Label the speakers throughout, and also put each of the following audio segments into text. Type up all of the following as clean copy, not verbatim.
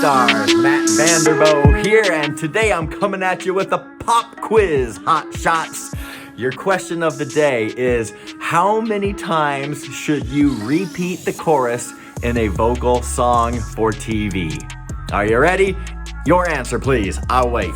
Speaker 1: Stars, Matt Vanderbo here, and today I'm coming at you with a pop quiz, Hot Shots. Your question of the day is, how many times should you repeat the chorus in a vocal song for TV? Are you ready? Your answer, please. I'll wait.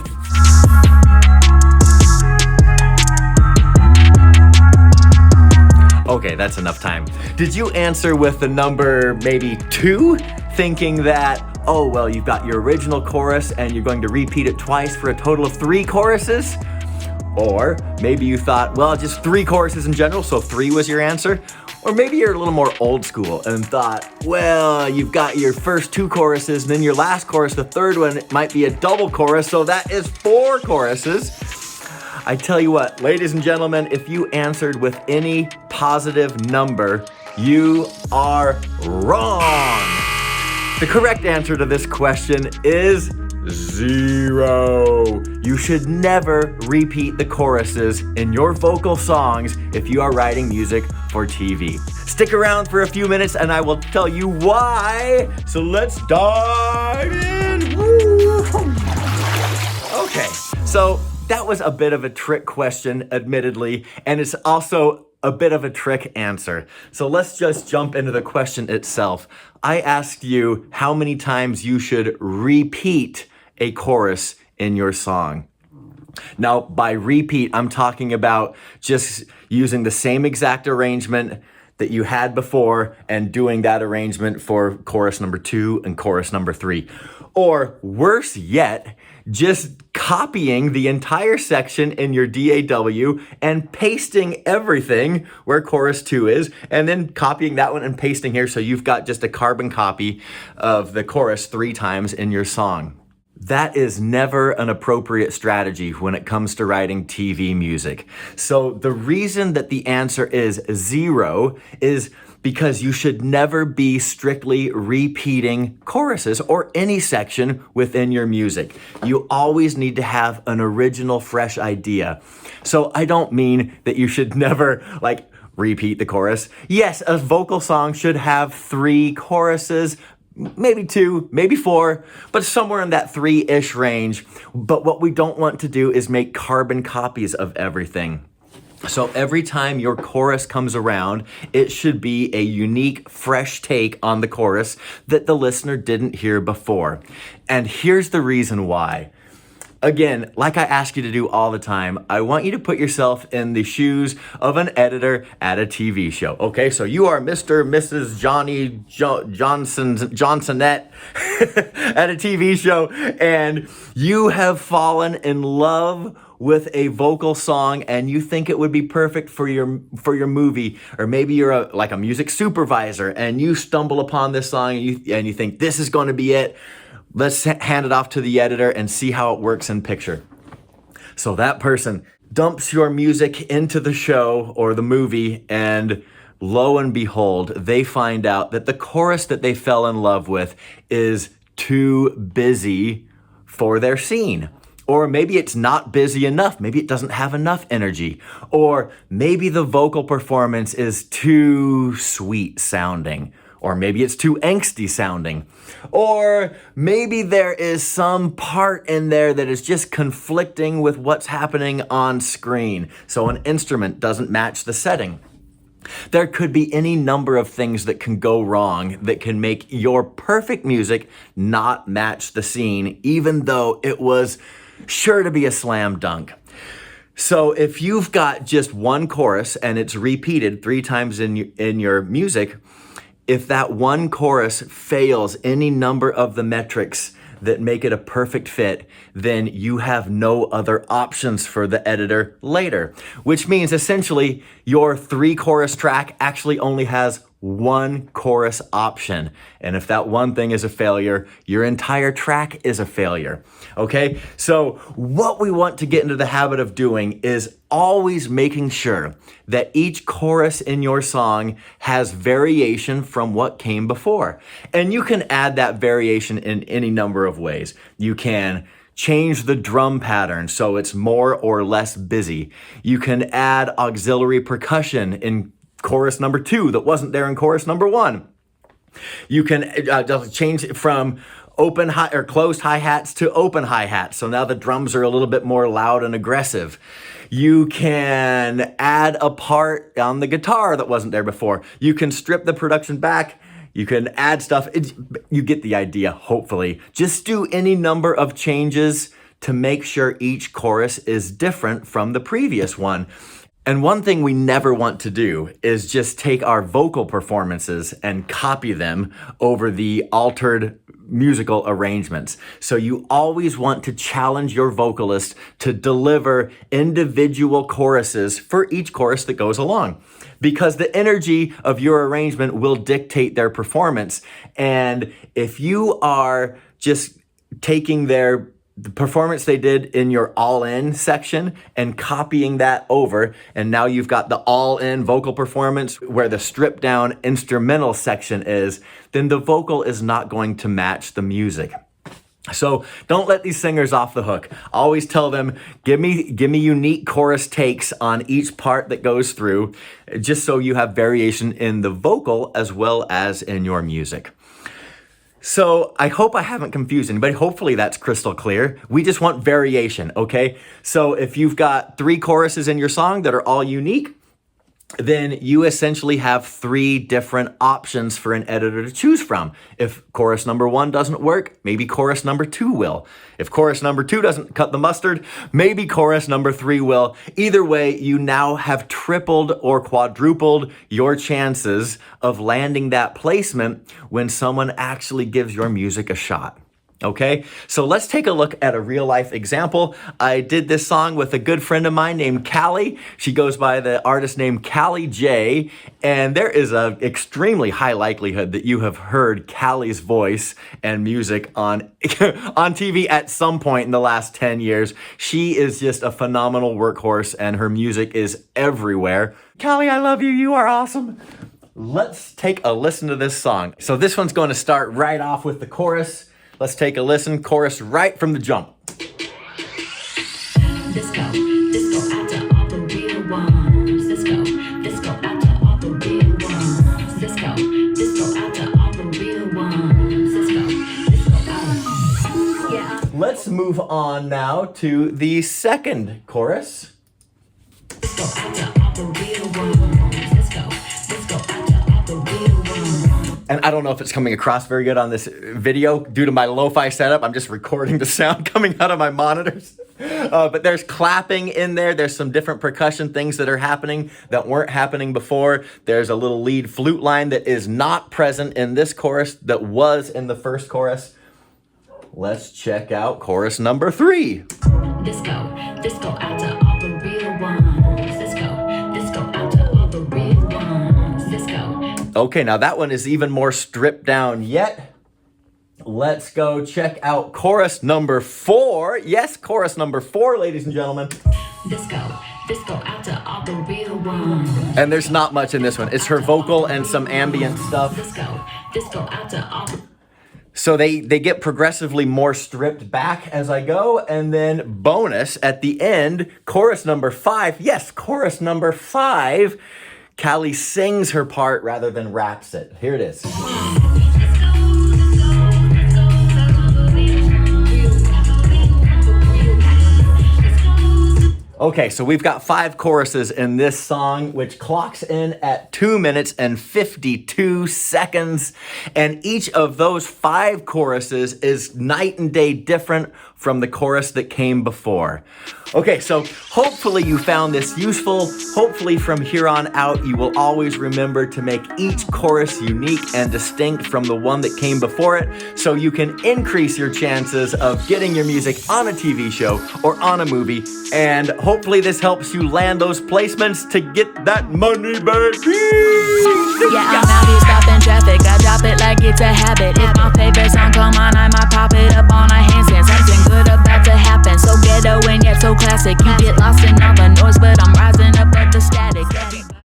Speaker 1: Okay, that's enough time. Did you answer with the number maybe 2, thinking that, oh, well, you've got your original chorus and you're going to repeat it twice for a total of 3 choruses? Or maybe you thought, well, just 3 choruses in general, so 3 was your answer? Or maybe you're a little more old school and thought, well, you've got your first 2 choruses, and then your last chorus, the third one, might be a double chorus, so that is 4 choruses. I tell you what, ladies and gentlemen, if you answered with any positive number, you are wrong. The correct answer to this question is 0. You should never repeat the choruses in your vocal songs if you are writing music for TV. Stick around for a few minutes and I will tell you why. So let's dive in. Woo! Okay, so that was a bit of a trick question, admittedly, and it's also a bit of a trick answer. So let's just jump into the question itself. I asked you how many times you should repeat a chorus in your song. Now, by repeat, I'm talking about just using the same exact arrangement that you had before and doing that arrangement for chorus number 2 and chorus number 3. Or worse yet, just copying the entire section in your DAW and pasting everything where chorus 2 is, and then copying that one and pasting here so you've got just a carbon copy of the chorus 3 times in your song. That is never an appropriate strategy when it comes to writing TV music. So the reason that the answer is 0 is because you should never be strictly repeating choruses or any section within your music. You always need to have an original, fresh idea. So I don't mean that you should never repeat the chorus. Yes, a vocal song should have 3 choruses, maybe 2, maybe 4, but somewhere in that 3-ish range. But what we don't want to do is make carbon copies of everything. So every time your chorus comes around, it should be a unique, fresh take on the chorus that the listener didn't hear before. And here's the reason why. Again, like I ask you to do all the time, I want you to put yourself in the shoes of an editor at a TV show. Okay, so you are Mr. and Mrs. Johnny Johnsonette at a TV show, and you have fallen in love with a vocal song and you think it would be perfect for your movie, or maybe you're a music supervisor and you stumble upon this song and you think this is going to be it. Let's hand it off to the editor and see how it works in picture. So that person dumps your music into the show or the movie, and lo and behold, they find out that the chorus that they fell in love with is too busy for their scene. Or maybe it's not busy enough. Maybe it doesn't have enough energy. Or maybe the vocal performance is too sweet sounding. Or maybe it's too angsty sounding. Or maybe there is some part in there that is just conflicting with what's happening on screen. So an instrument doesn't match the setting. There could be any number of things that can go wrong that can make your perfect music not match the scene, even though it was sure to be a slam dunk. So if you've got just one chorus and it's repeated 3 times in your music, if that one chorus fails any number of the metrics that make it a perfect fit, then you have no other options for the editor later, which means essentially your 3-chorus track actually only has 1 chorus option. And if that one thing is a failure, your entire track is a failure. Okay? So what we want to get into the habit of doing is always making sure that each chorus in your song has variation from what came before. And you can add that variation in any number of ways. You can change the drum pattern so it's more or less busy. You can add auxiliary percussion in chorus number 2 that wasn't there in chorus number 1. You can change it from open hi or closed hi-hats to open hi-hats. So now the drums are a little bit more loud and aggressive. You can add a part on the guitar that wasn't there before. You can strip the production back. You can add stuff. You get the idea, hopefully. Just do any number of changes to make sure each chorus is different from the previous one. And one thing we never want to do is just take our vocal performances and copy them over the altered musical arrangements. So you always want to challenge your vocalist to deliver individual choruses for each chorus that goes along, because the energy of your arrangement will dictate their performance. And if you are just taking the performance they did in your all-in section and copying that over, and now you've got the all-in vocal performance where the stripped-down instrumental section is, then the vocal is not going to match the music. So don't let these singers off the hook. Always tell them, give me unique chorus takes on each part that goes through, just so you have variation in the vocal as well as in your music. So I hope I haven't confused anybody. Hopefully that's crystal clear. We just want variation, okay? So if you've got 3 choruses in your song that are all unique, then you essentially have 3 different options for an editor to choose from. If chorus number 1 doesn't work, maybe chorus number 2 will. If chorus number 2 doesn't cut the mustard, maybe chorus number 3 will. Either way, you now have tripled or quadrupled your chances of landing that placement when someone actually gives your music a shot. Okay, so let's take a look at a real life example. I did this song with a good friend of mine named Callie. She goes by the artist name Callie J, and there is an extremely high likelihood that you have heard Callie's voice and music on TV at some point in the last 10 years. She is just a phenomenal workhorse, and her music is everywhere. Callie, I love you. You are awesome. Let's take a listen to this song. So this one's going to start right off with the chorus. Let's take a listen, chorus right from the jump.
Speaker 2: Disco out to all the real ones. Disco out to all the real ones. Disco out to all the real ones. Disco out. Yeah.
Speaker 1: Let's move on now to the second chorus.
Speaker 2: Disco out to all the real ones. Disco out to all the real ones.
Speaker 1: And I don't know if it's coming across very good on this video due to my lo-fi setup. I'm just recording the sound coming out of my monitors. But there's clapping in there. There's some different percussion things that are happening that weren't happening before. There's a little lead flute line that is not present in this chorus that was in the first chorus. Let's check out chorus number 3.
Speaker 2: Disco out to all the real ones. Disco out to all the real ones. Disco.
Speaker 1: Okay, now that one is even more stripped down yet. Let's go check out chorus number 4. Yes, chorus number 4, ladies and gentlemen.
Speaker 2: Disco out to all the real ones.
Speaker 1: And there's not much in this one. It's her vocal and some ambient stuff.
Speaker 2: Disco out to all the...
Speaker 1: So they get progressively more stripped back as I go. And then bonus at the end, chorus number 5. Yes, chorus number 5. Callie sings her part rather than raps it. Here it is. Okay, so we've got 5 choruses in this song, which clocks in at 2 minutes and 52 seconds. And each of those 5 choruses is night and day different from the chorus that came before. Okay, so hopefully you found this useful. Hopefully from here on out, you will always remember to make each chorus unique and distinct from the one that came before it, so you can increase your chances of getting your music on a TV show or on a movie. And hopefully this helps you land those placements to get that money, baby.
Speaker 3: Yeah, I'm out here stopping traffic. I drop it like it's a habit. If my favorite song come on, I might pop it up on a handstand. Something good about to happen. So ghetto and yet so classic. You get lost in all the noise.